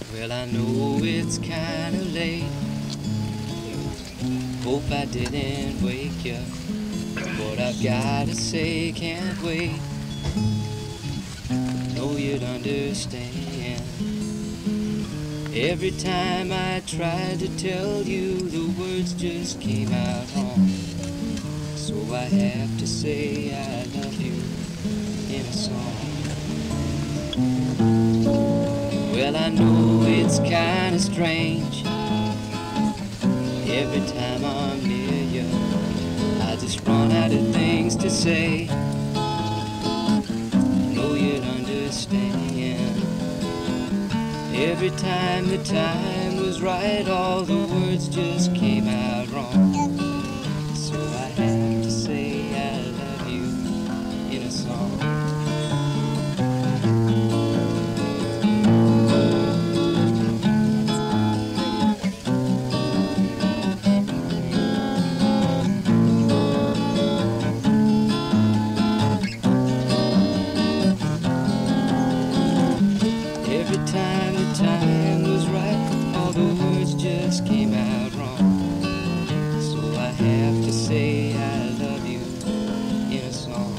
Well, I know it's kinda late. Hope I didn't wake you. What I've gotta say can't wait. Know you'd understand. Every time I tried to tell you, the words just came out wrong. So I have to say I love you in a song. Well, I know it's kinda strange. Every time I'm near you, I just run out of things to say. Know you'd understand. Every time the time was right, all the words just came out wrong. So I have to say I love you in a song. Every time the time was right, all the words just came out wrong. So I have to say I love you in a song.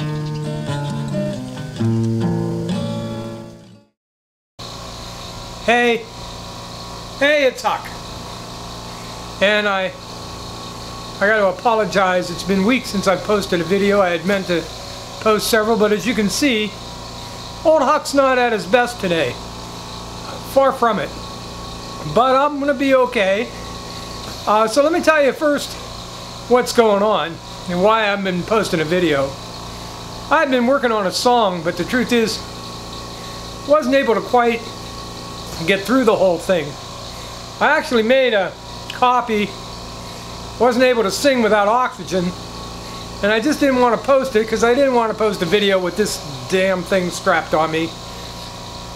Hey, it's Huck. And I got to apologize. It's been weeks since I've posted a video. I had meant to post several, but as you can see, old Huck's not at his best today. Far from it. But I'm going to be okay. So let me tell you first what's going on and why I've been posting a video. I've been working on a song, but the truth is, wasn't able to quite get through the whole thing. I actually made a copy, wasn't able to sing without oxygen, and I just didn't want to post it because I didn't want to post a video with this damn thing strapped on me.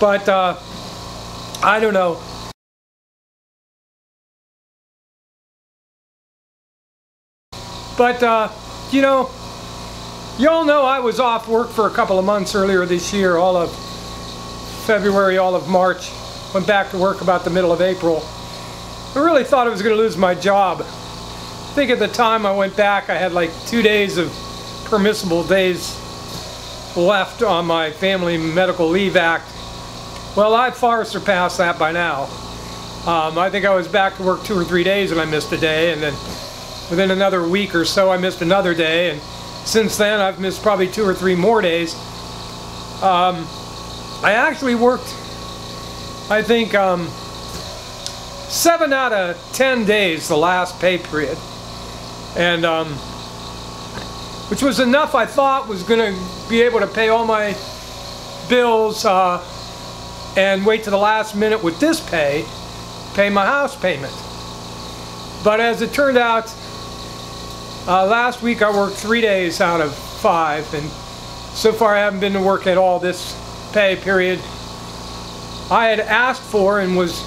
But I don't know. But you know, y'all know I was off work for a couple of months earlier this year, all of February, all of March. Went back to work about the middle of April. I really thought I was going to lose my job. I think at the time I went back, I had like 2 days of permissible days left on my Family Medical Leave Act. Well, I've far surpassed that by now. I think I was back to work 2 or 3 days and I missed a day, and then within another week or so I missed another day, and since then I've missed probably 2 or 3 more days. I actually worked, I think, 7 out of 10 days the last pay period, and which was enough, I thought, was going to be able to pay all my bills and wait to the last minute with this pay my house payment. But as it turned out, last week I worked 3 days out of 5, and so far I haven't been to work at all this pay period. I had asked for and was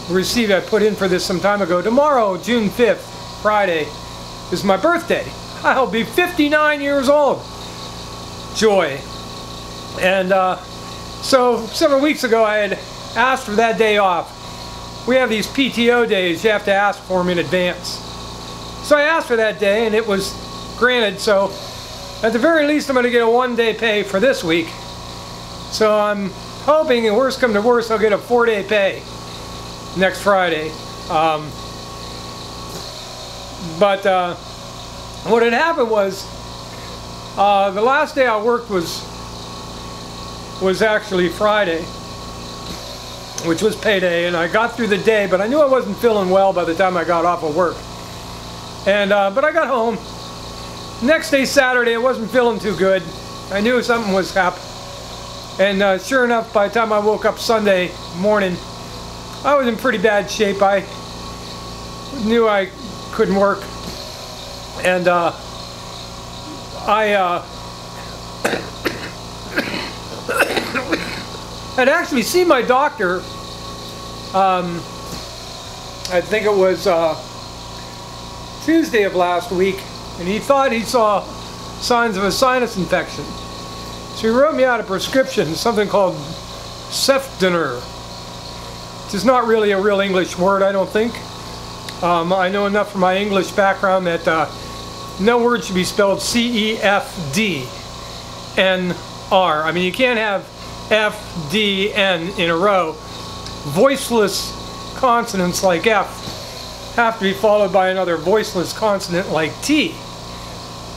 received, I put in for this some time ago. Tomorrow, June 5th, Friday, is my birthday. I'll be 59 years old. Joy. And so several weeks ago I had asked for that day off. We have these PTO days, you have to ask for them in advance. So I asked for that day and it was granted, so at the very least I'm going to get a 1-day pay for this week. So I'm hoping, and worst come to worst, I'll get a 4-day pay next Friday. But what had happened was, the last day I worked was actually Friday, which was payday, and I got through the day, but I knew I wasn't feeling well by the time I got off of work. And but I got home. Next day, Saturday, I wasn't feeling too good. I knew something was up. And sure enough, by the time I woke up Sunday morning, I was in pretty bad shape. I knew I couldn't work. And I'd actually seen my doctor, I think it was Tuesday of last week, and he thought he saw signs of a sinus infection. So he wrote me out a prescription, something called Cefdinir. which is not really a real English word, I don't think. I know enough from my English background that no word should be spelled C-E-F-D-N-R. I mean, you can't have F, D, N in a row. Voiceless consonants like F have to be followed by another voiceless consonant like T.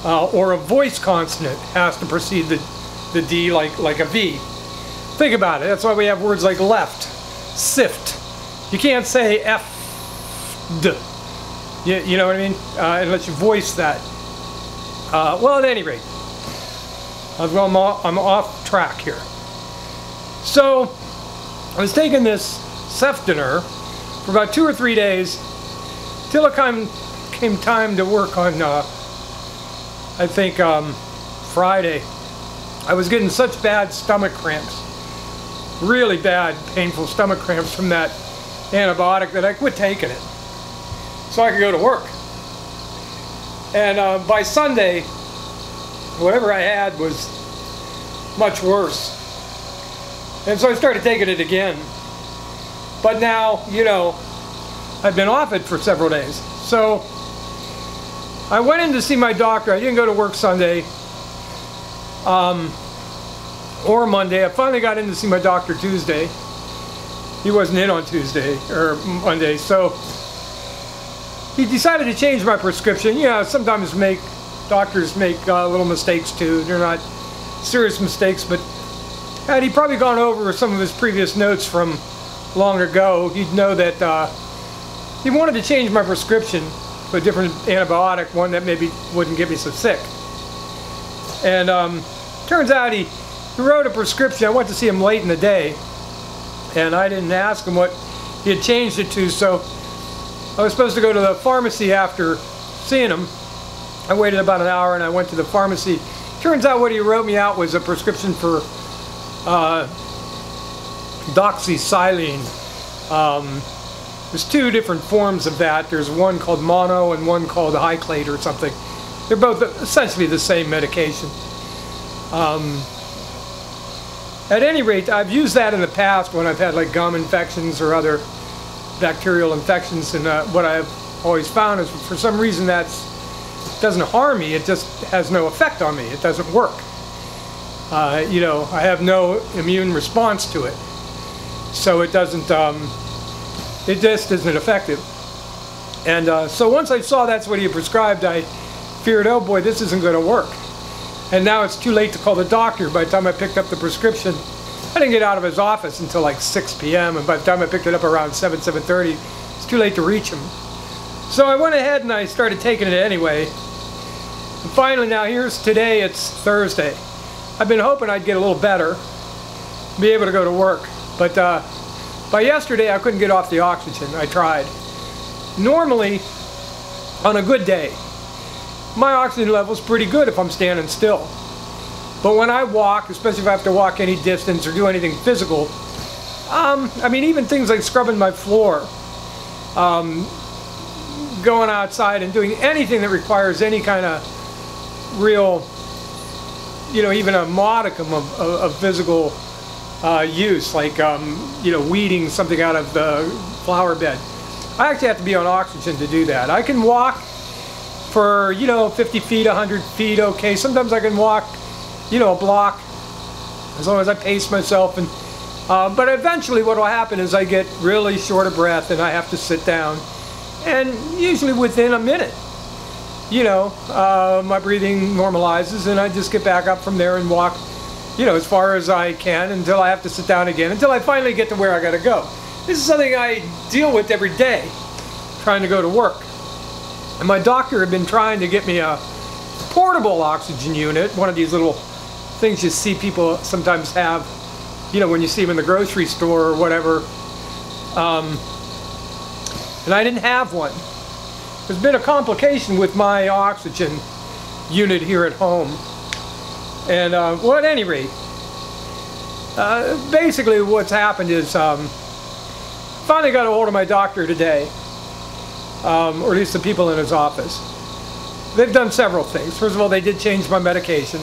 Or a voice consonant has to precede the D like a V. Think about it. That's why we have words like left, sift. You can't say F-D. You know what I mean? Unless you voice that. Well, at any rate, I'm off track here. So, I was taking this Cefdinir for about 2 or 3 days till it came time to work on, I think, Friday. I was getting such bad stomach cramps, really bad, painful stomach cramps from that antibiotic that I quit taking it so I could go to work. And by Sunday, whatever I had was much worse. And so I started taking it again. But now, you know, I've been off it for several days. So I went in to see my doctor. I didn't go to work Sunday or Monday. I finally got in to see my doctor Tuesday. He wasn't in on Tuesday or Monday. So he decided to change my prescription. You know, sometimes doctors make little mistakes too. They're not serious mistakes, but had he probably gone over some of his previous notes from long ago, he'd know that he wanted to change my prescription to a different antibiotic, one that maybe wouldn't get me so sick. And turns out he wrote a prescription. I went to see him late in the day, and I didn't ask him what he had changed it to, so I was supposed to go to the pharmacy after seeing him. I waited about an hour and I went to the pharmacy. Turns out what he wrote me out was a prescription for doxycycline. There's 2 different forms of that. There's one called mono and one called Hyclate or something. They're both essentially the same medication. At any rate, I've used that in the past when I've had like gum infections or other bacterial infections, and what I've always found is for some reason that doesn't harm me, it just has no effect on me. It doesn't work. You know, I have no immune response to it. So it doesn't, it just isn't effective. And so once I saw that's what he had prescribed, I feared, oh boy, this isn't going to work. And now it's too late to call the doctor. By the time I picked up the prescription, I didn't get out of his office until like 6 p.m. And by the time I picked it up around 7:30, it's too late to reach him. So I went ahead and I started taking it anyway. And finally now today, it's Thursday. I've been hoping I'd get a little better, be able to go to work. But by yesterday, I couldn't get off the oxygen. I tried. Normally, on a good day, my oxygen level is pretty good if I'm standing still. But when I walk, especially if I have to walk any distance or do anything physical, I mean, even things like scrubbing my floor, going outside and doing anything that requires any kind of real, you know, even a modicum of physical use, like, you know, weeding something out of the flower bed. I actually have to be on oxygen to do that. I can walk for, you know, 50 feet, 100 feet, okay. Sometimes I can walk, you know, a block, as long as I pace myself. And but eventually what will happen is I get really short of breath and I have to sit down. And usually within a minute, you know, my breathing normalizes and I just get back up from there and walk, you know, as far as I can until I have to sit down again, until I finally get to where I gotta go. This is something I deal with every day, trying to go to work. And my doctor had been trying to get me a portable oxygen unit, one of these little things you see people sometimes have, you know, when you see them in the grocery store or whatever. And I didn't have one. There's been a complication with my oxygen unit here at home. And, well, at any rate, basically what's happened is, finally got a hold of my doctor today, or at least the people in his office. They've done several things. First of all, they did change my medication,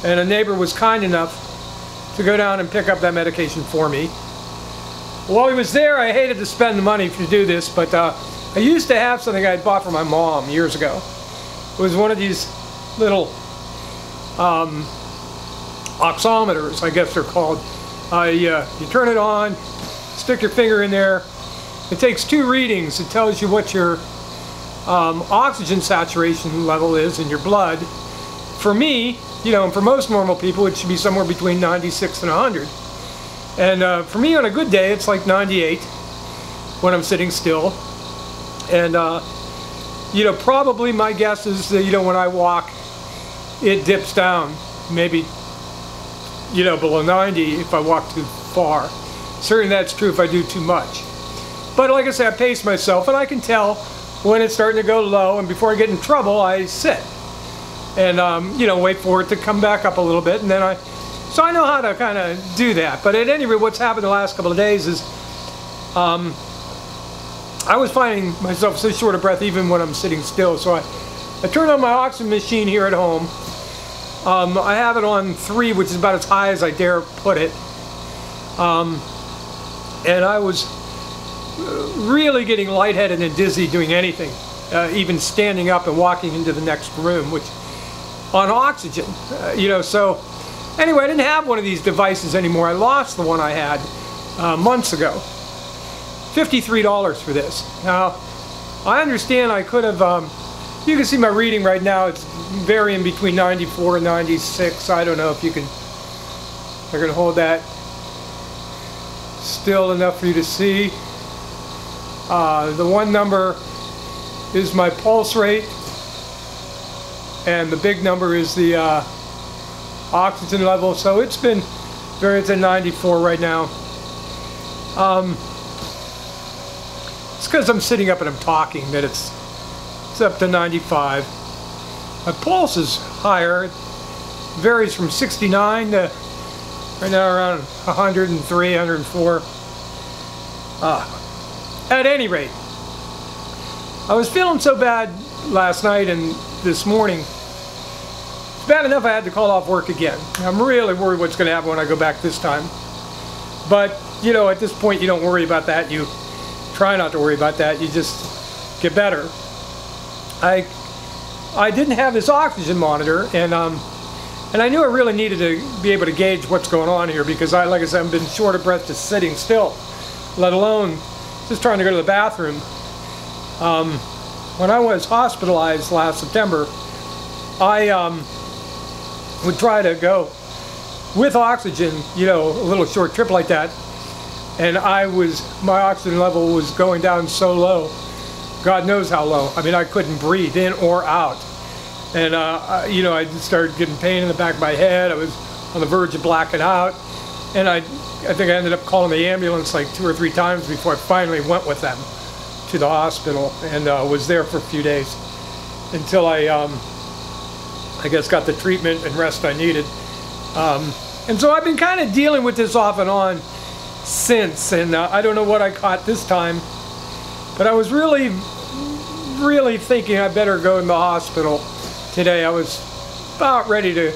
and a neighbor was kind enough to go down and pick up that medication for me. while he was there, I hated to spend the money to do this, but I used to have something I had bought for my mom years ago. It was one of these little oximeters, I guess they're called. You turn it on, stick your finger in there. It takes 2 readings. It tells you what your oxygen saturation level is in your blood. For me, you know, and for most normal people, it should be somewhere between 96 and 100. And for me, on a good day, it's like 98 when I'm sitting still. And, you know, probably my guess is that, you know, when I walk, it dips down, maybe, you know, below 90 if I walk too far. Certainly that's true if I do too much. But like I said, I pace myself, and I can tell when it's starting to go low, and before I get in trouble, I sit. And, you know, wait for it to come back up a little bit, and then so I know how to kind of do that. But at any rate, what's happened the last couple of days is I was finding myself so short of breath even when I'm sitting still. So I turned on my oxygen machine here at home. I have it on 3, which is about as high as I dare put it. And I was really getting lightheaded and dizzy doing anything, even standing up and walking into the next room, which on oxygen, you know. So anyway, I didn't have one of these devices anymore. I lost the one I had months ago. $53 for this. Now, I understand I could have, you can see my reading right now, it's varying between 94 and 96. I don't know if you can, I can hold that still enough for you to see. The one number is my pulse rate, and the big number is the oxygen level. So it's been it's at 94 right now. It's because I'm sitting up and I'm talking that it's up to 95. My pulse is higher. It varies from 69 to right now around 103, 104. At any rate, I was feeling so bad last night and this morning. It's bad enough I had to call off work again. I'm really worried what's going to happen when I go back this time. But, you know, at this point you don't worry about that. You try not to worry about that. You just get better. I didn't have this oxygen monitor, and I knew I really needed to be able to gauge what's going on here, because like I said, I've been short of breath just sitting still, let alone just trying to go to the bathroom. When I was hospitalized last September, I would try to go with oxygen, you know, a little short trip like that, and my oxygen level was going down so low, God knows how low. I mean, I couldn't breathe in or out. And, you know, I started getting pain in the back of my head. I was on the verge of blacking out. And I think I ended up calling the ambulance like 2 or 3 times before I finally went with them to the hospital, and was there for a few days until I guess got the treatment and rest I needed. And so I've been kind of dealing with this off and on since, and I don't know what I caught this time, but I was really thinking I better go in the hospital today. I was about ready to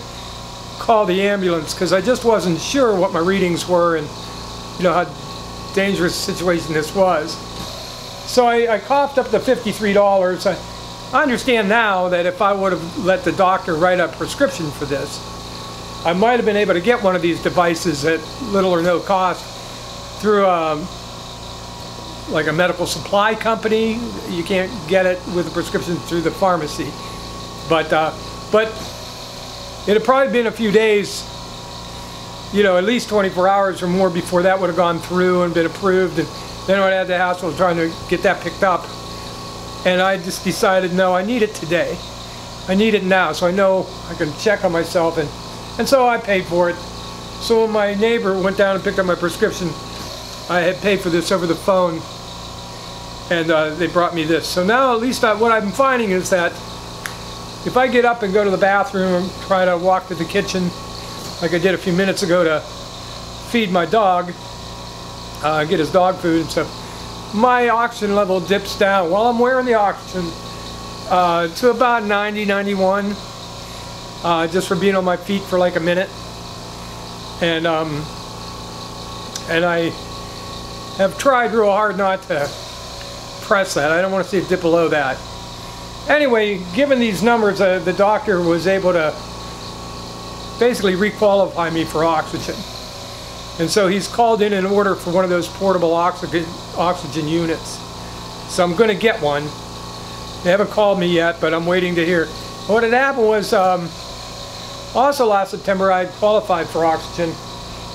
call the ambulance because I just wasn't sure what my readings were and, you know, how dangerous a situation this was. So I coughed up the $53. I understand now that if I would have let the doctor write a prescription for this, I might have been able to get one of these devices at little or no cost through like a medical supply company. You can't get it with a prescription through the pharmacy. But it had probably been a few days, you know, at least 24 hours or more before that would have gone through and been approved. And then I had the hassle of trying to get that picked up. And I just decided, no, I need it today. I need it now, so I know I can check on myself. And so I paid for it. So when my neighbor went down and picked up my prescription, I had paid for this over the phone. And they brought me this. So now at least what I'm finding is that if I get up and go to the bathroom and try to walk to the kitchen like I did a few minutes ago to feed my dog, get his dog food and stuff, my oxygen level dips down while I'm wearing the oxygen to about 90, 91, just for being on my feet for like a minute. And have tried real hard not to press that. I don't want to see it dip below that. Anyway, given these numbers, the doctor was able to basically requalify me for oxygen. And so he's called in an order for one of those portable oxygen units. So I'm going to get one. They haven't called me yet, but I'm waiting to hear. What had happened was, also last September I had qualified for oxygen.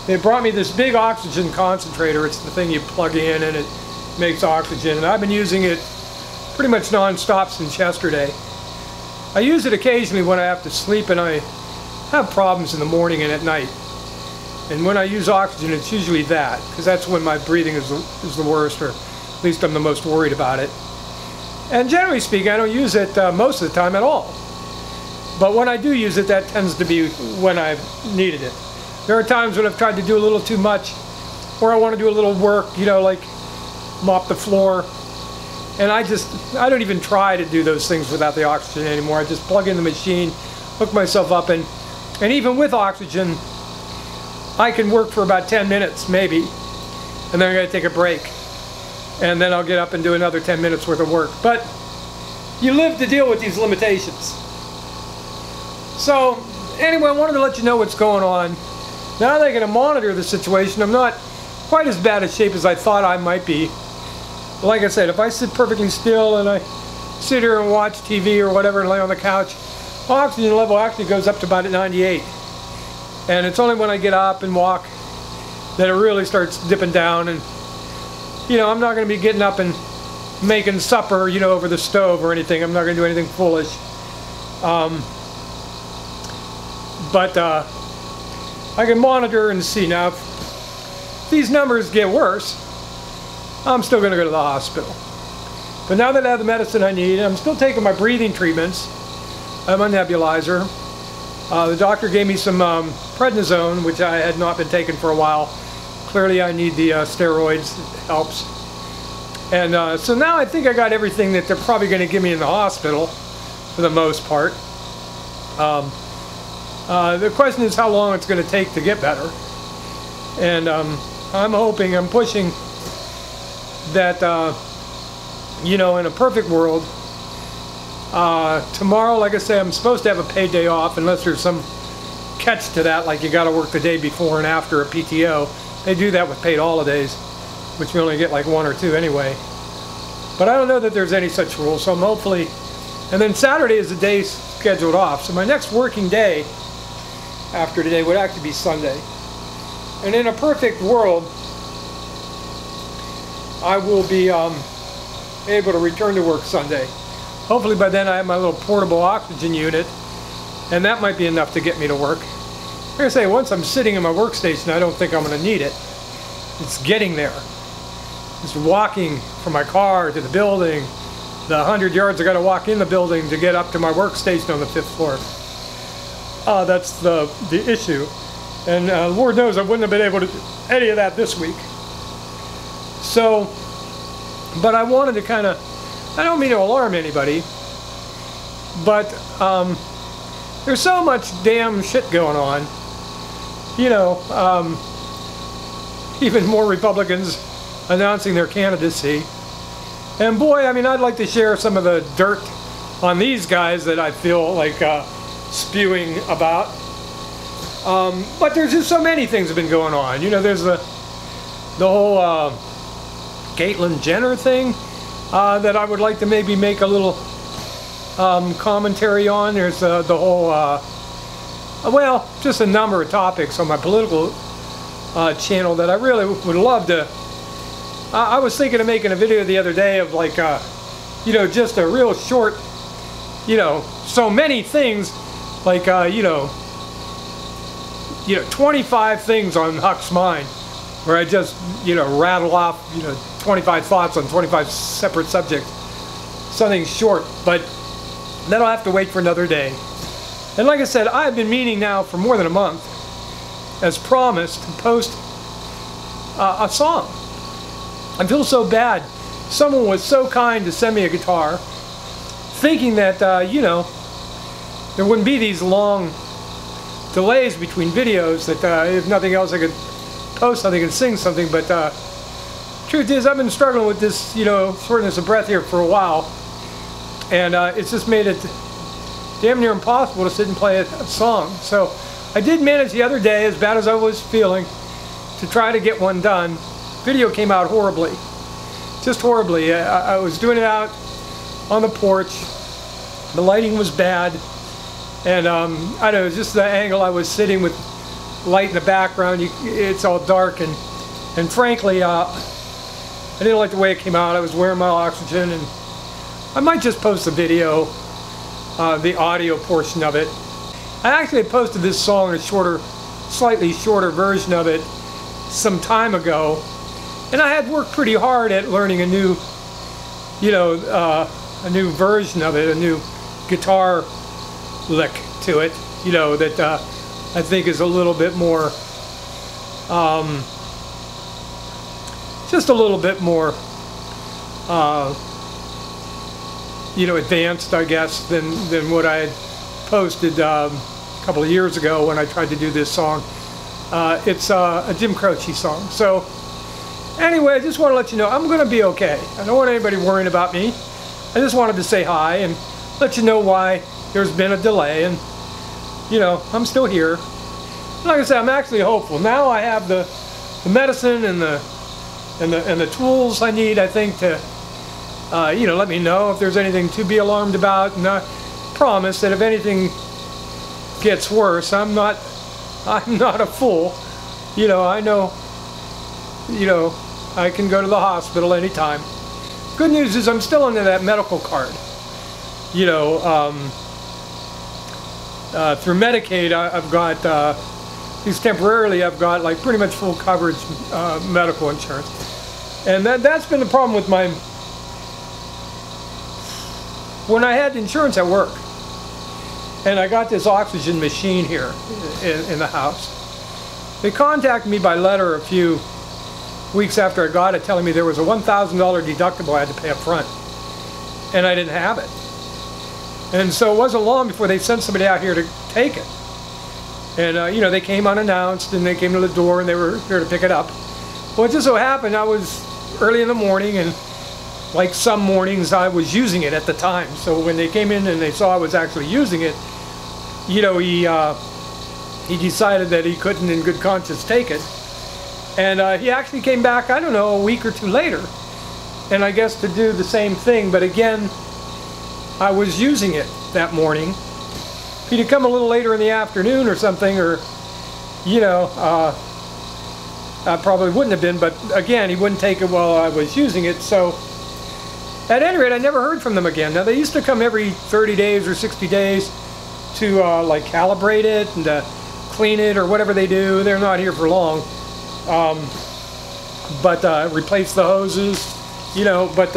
They brought me this big oxygen concentrator. It's the thing you plug in and it makes oxygen. And I've been using it pretty much non-stop since yesterday. I use it occasionally when I have to sleep and I have problems in the morning and at night. And when I use oxygen, it's usually that, because that's when my breathing is the worst, or at least I'm the most worried about it. And generally speaking, I don't use it most of the time at all. But when I do use it, that tends to be when I've needed it. There are times when I've tried to do a little too much, or I want to do a little work, you know, like mop the floor. And I don't even try to do those things without the oxygen anymore. I just plug in the machine, hook myself up, and even with oxygen, I can work for about 10 minutes, maybe, and then I'm going to take a break. And then I'll get up and do another 10 minutes worth of work. But you live to deal with these limitations. So, anyway, I wanted to let you know what's going on. Now that I'm going to monitor the situation, I'm not quite as bad a shape as I thought I might be. But like I said, if I sit perfectly still and I sit here and watch TV or whatever and lay on the couch, oxygen level actually goes up to about 98. And it's only when I get up and walk that it really starts dipping down. And, you know, I'm not going to be getting up and making supper, you know, over the stove or anything. I'm not going to do anything foolish. But I can monitor and see. Now, if these numbers get worse, I'm still going to go to the hospital. But now that I have the medicine I need, I'm still taking my breathing treatments. I'm on nebulizer. The doctor gave me some prednisone, which I had not been taking for a while. Clearly I need the steroids. It helps. And so now I think I got everything that they're probably going to give me in the hospital, for the most part. The question is how long it's going to take to get better. And I'm hoping, I'm pushing that, you know, in a perfect world, tomorrow, like I say, I'm supposed to have a paid day off unless there's some catch to that, like you got to work the day before and after a PTO. They do that with paid holidays, which we only get like 1 or 2 anyway. But I don't know that there's any such rule, so I'm hopefully... And then Saturday is the day scheduled off, so my next working day after today would actually be Sunday. And in a perfect world, I will be able to return to work Sunday. Hopefully by then I have my little portable oxygen unit, and that might be enough to get me to work. Like I say, once I'm sitting in my workstation, I don't think I'm going to need it. It's getting there. It's walking from my car to the building, the 100 yards I got to walk in the building to get up to my workstation on the 5th floor. That's the issue. And Lord knows I wouldn't have been able to do any of that this week. So, but I wanted to kind of, I don't mean to alarm anybody, but there's so much damn shit going on. You know, even more Republicans announcing their candidacy. And boy, I mean, I'd like to share some of the dirt on these guys that I feel like spewing about. But there's just so many things have been going on. You know, there's the whole Caitlyn Jenner thing that I would like to maybe make a little commentary on. There's the whole, well, just a number of topics on my political channel that I really would love to. I was thinking of making a video the other day of like, you know, just a real short, you know, so many things, like, you know, 25 things on Huck's mind, where I just, you know, rattle off, you know, 25 thoughts on 25 separate subjects. Something short, but that'll have to wait for another day. And like I said, I've been meaning now for more than a month, as promised, to post a song. I feel so bad. Someone was so kind to send me a guitar, thinking that, you know, there wouldn't be these long delays between videos, that if nothing else I could post something and sing something, but truth truth is, I've been struggling with this, you know, shortness of breath here for a while, and it's just made it damn near impossible to sit and play a song. So I did manage the other day, as bad as I was feeling, to try to get one done. Video came out horribly, just horribly. I was doing it out on the porch. The lighting was bad, and I don't know, just the angle I was sitting with light in the background. It's all dark, and frankly, I didn't like the way it came out. I was wearing my oxygen, and I might just post the video, the audio portion of it. I actually posted this song, a shorter, slightly shorter version of it, some time ago, and I had worked pretty hard at learning a new, you know, a new version of it, a new guitar lick to it, you know, that I think is a little bit more, just a little bit more, you know, advanced, I guess, than what I had posted a couple of years ago when I tried to do this song. It's a Jim Croce song. So anyway, I just want to let you know I'm going to be okay. I don't want anybody worrying about me. I just wanted to say hi and let you know why there's been a delay, and you know, I'm still here. Like I said, I'm actually hopeful. Now I have the medicine and the tools I need, I think, to you know, let me know if there's anything to be alarmed about. And I promise that if anything gets worse, I'm not a fool. You know, I know, you know, I can go to the hospital anytime. Good news is I'm still under that medical card. You know, through Medicaid, I've got, at least temporarily, I've got like pretty much full coverage medical insurance. And that's been the problem with my, when I had insurance at work, and I got this oxygen machine here in the house. They contacted me by letter a few weeks after I got it, telling me there was a $1,000 deductible I had to pay up front, and I didn't have it. And so it wasn't long before they sent somebody out here to take it. And you know, they came unannounced, and they came to the door, and they were here to pick it up. Well, it just so happened I was early in the morning, and like some mornings I was using it at the time. So when they came in and they saw I was actually using it, you know, he decided that he couldn't in good conscience take it. And he actually came back, I don't know, a week or two later, and I guess to do the same thing. But again, I was using it that morning. If he'd have come a little later in the afternoon or something, or, you know, I probably wouldn't have been, but again, he wouldn't take it while I was using it. So at any rate, I never heard from them again. Now, they used to come every 30 days or 60 days to like calibrate it and clean it or whatever they do. They're not here for long. But replace the hoses, you know, but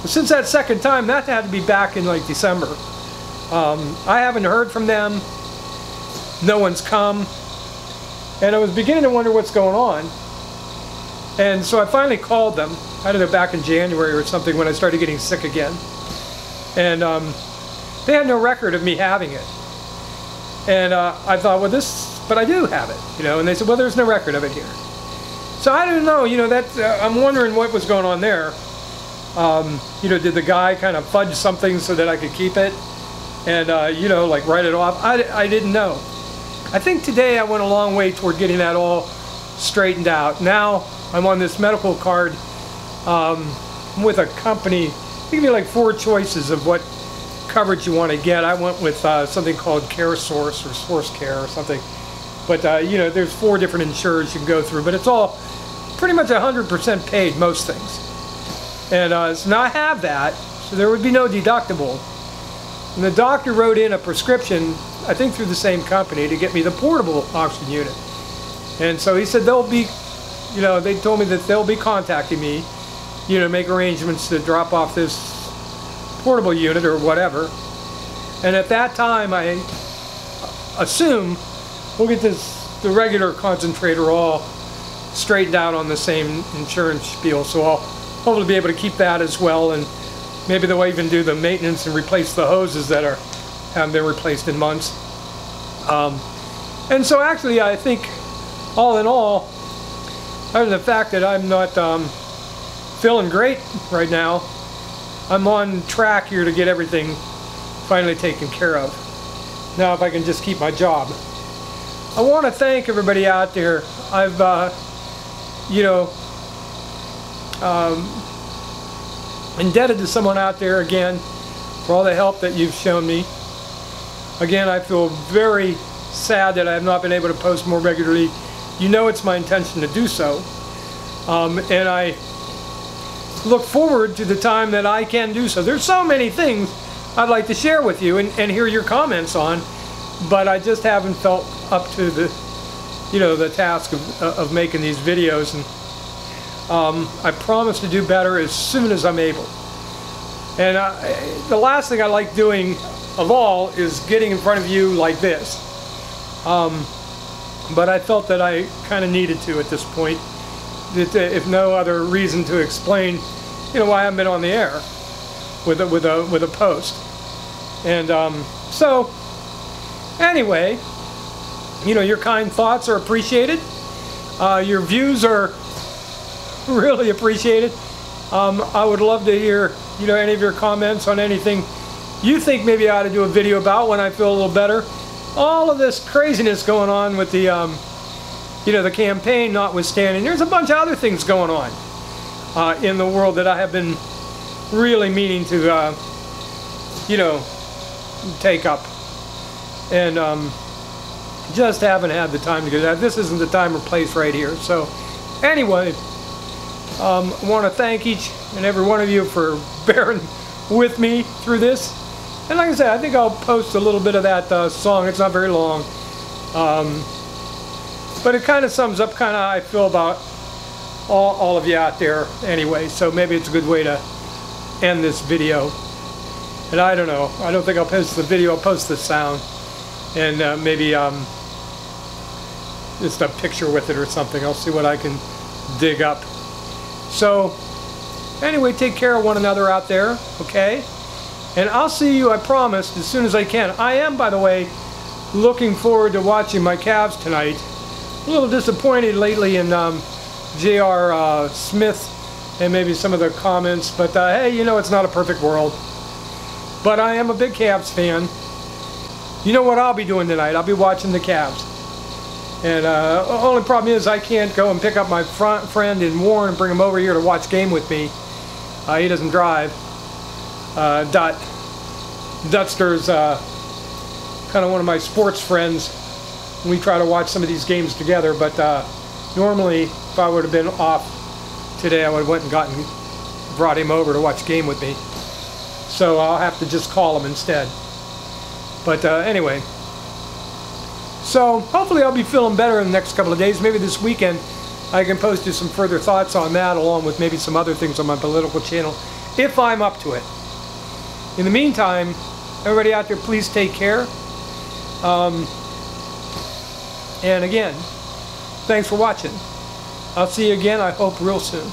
since that second time, that had to be back in like December. I haven't heard from them. No one's come. And I was beginning to wonder what's going on. And so I finally called them. I don't know, back in January or something, when I started getting sick again. And they had no record of me having it. And I thought, well, but I do have it, you know. And they said, well, there's no record of it here. So I don't know, you know, that I'm wondering what was going on there. You know, did the guy kind of fudge something so that I could keep it and, you know, like write it off? I didn't know. I think today I went a long way toward getting that all straightened out. Now I'm on this medical card with a company. They give you like 4 choices of what coverage you want to get. I went with something called CareSource or Source Care or something. But, you know, there's 4 different insurers you can go through, but it's all pretty much 100% paid, most things. And so now I have that, so there would be no deductible. And the doctor wrote in a prescription, I think through the same company, to get me the portable oxygen unit. And so he said they'll be, you know, they told me that they'll be contacting me, you know, make arrangements to drop off this portable unit or whatever. And at that time, I assume we'll get the regular concentrator all straightened out on the same insurance spiel. So I'll hopefully be able to keep that as well, and maybe they'll even do the maintenance and replace the hoses that haven't been replaced in months. And so actually, I think all in all, other than the fact that I'm not feeling great right now, I'm on track here to get everything finally taken care of. Now if I can just keep my job. I want to thank everybody out there. I've, indebted to someone out there again for all the help that you've shown me. Again, I feel very sad that I have not been able to post more regularly. You know it's my intention to do so. And I look forward to the time that I can do so. There's so many things I'd like to share with you and hear your comments on, but I just haven't felt up to the, the task of making these videos. And I promise to do better as soon as I'm able. And the last thing I like doing of all is getting in front of you like this. But I felt that I kind of needed to at this point, if no other reason to explain, why I haven't been on the air with a post. And so anyway, your kind thoughts are appreciated. Your views are really appreciated. I would love to hear, any of your comments on anything you think maybe I ought to do a video about when I feel a little better. All of this craziness going on with the, the campaign notwithstanding, there's a bunch of other things going on in the world that I have been really meaning to, take up. And just haven't had the time to do that. This isn't the time or place right here. So anyway, I want to thank each and every one of you for bearing with me through this. And like I said, I think I'll post a little bit of that song. It's not very long. But it kind of sums up kind of how I feel about all of you out there anyway. So maybe it's a good way to end this video. And I don't know. I don't think I'll post the video. I'll post the sound. And maybe just a picture with it or something. I'll see what I can dig up. So anyway, take care of one another out there, okay? And I'll see you, I promise, as soon as I can. I am, by the way, looking forward to watching my Cavs tonight. A little disappointed lately in J.R. Smith and maybe some of the comments, but hey, it's not a perfect world. But I am a big Cavs fan. You know what I'll be doing tonight? I'll be watching the Cavs. And only problem is I can't go and pick up my friend in Warren and bring him over here to watch game with me. He doesn't drive. Dutster's kind of one of my sports friends. We try to watch some of these games together, but normally if I would have been off today, I would have went and brought him over to watch game with me. So I'll have to just call him instead. But anyway, so hopefully I'll be feeling better in the next couple of days. Maybe this weekend I can post you some further thoughts on that, along with maybe some other things on my political channel, if I'm up to it. In the meantime, everybody out there, please take care. And again, thanks for watching. I'll see you again, I hope, real soon.